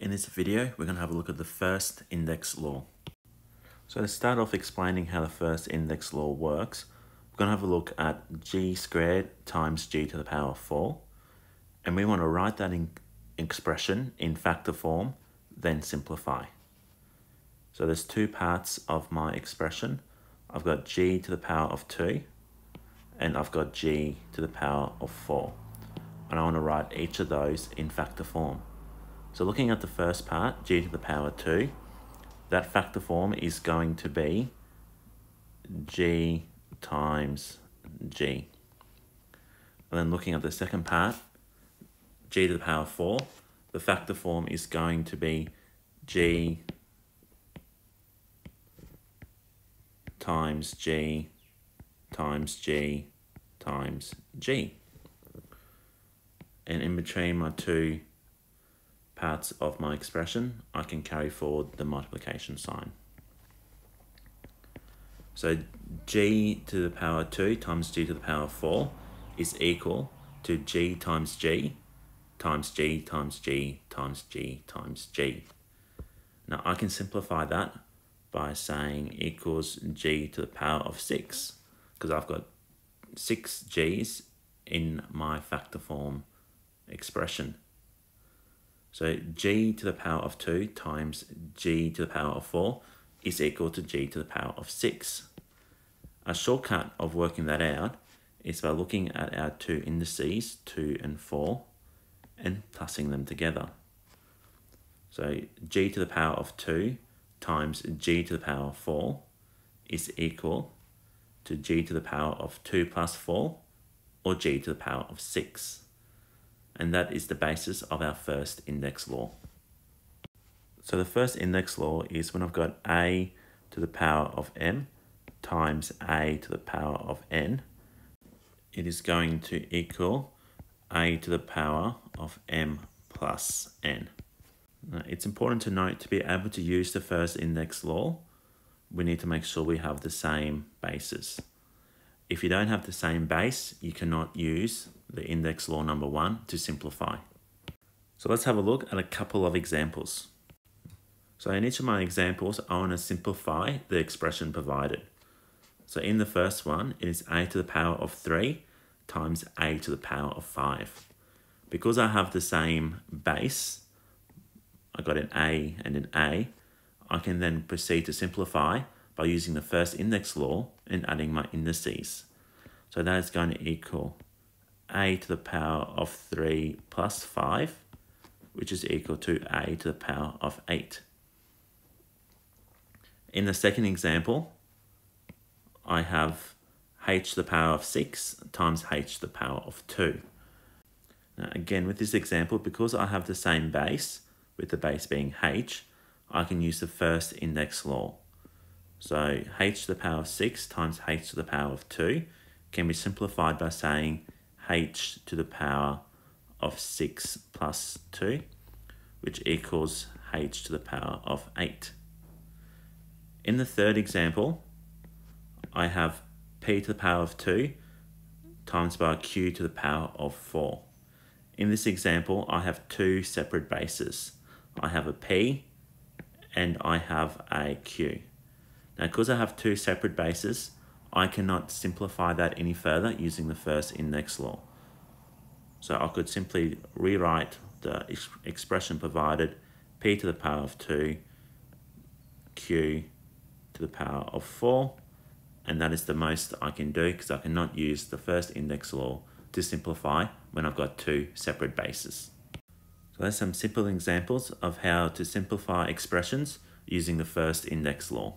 In this video, we're going to have a look at the first index law. So to start off explaining how the first index law works, we're going to have a look at g squared times g to the power of 4. And we want to write that expression in factor form, then simplify. So there's two parts of my expression. I've got g to the power of 2, and I've got g to the power of 4. And I want to write each of those in factor form. So looking at the first part, g to the power 2, that factor form is going to be g times g. And then looking at the second part, g to the power 4, the factor form is going to be g times g times g times g. And in between my two parts of my expression, I can carry forward the multiplication sign. So g to the power 2 times g to the power 4 is equal to g times g times g times g times g times g. Now I can simplify that by saying equals g to the power of 6, because I've got 6 g's in my factor form expression. So g to the power of 2 times g to the power of 4 is equal to g to the power of 6. A shortcut of working that out is by looking at our two indices, 2 and 4, and plussing them together. So g to the power of 2 times g to the power of 4 is equal to g to the power of 2 plus 4, or g to the power of 6. And that is the basis of our first index law. So the first index law is when I've got a to the power of m times a to the power of n, it is going to equal a to the power of m plus n. Now, it's important to note, to be able to use the first index law, we need to make sure we have the same bases. If you don't have the same base, you cannot use the index law number 1 to simplify. So let's have a look at a couple of examples. So in each of my examples, I want to simplify the expression provided. So in the first one, it is a to the power of 3 times a to the power of 5. Because I have the same base, I got an a and an a, I can then proceed to simplify by using the first index law and adding my indices. So that is going to equal a to the power of 3 plus 5, which is equal to a to the power of 8. In the second example, I have h to the power of 6 times h to the power of 2. Now again, with this example, because I have the same base, with the base being h, I can use the first index law. So h to the power of 6 times h to the power of 2 can be simplified by saying h to the power of 6 plus 2, which equals h to the power of 8. In the third example, I have p to the power of 2 times by q to the power of 4. In this example, I have two separate bases. I have a p and I have a q. Now, because I have two separate bases, I cannot simplify that any further using the first index law. So I could simply rewrite the expression provided, p to the power of 2, q to the power of 4, and that is the most I can do, because I cannot use the first index law to simplify when I've got two separate bases. So there's some simple examples of how to simplify expressions using the first index law.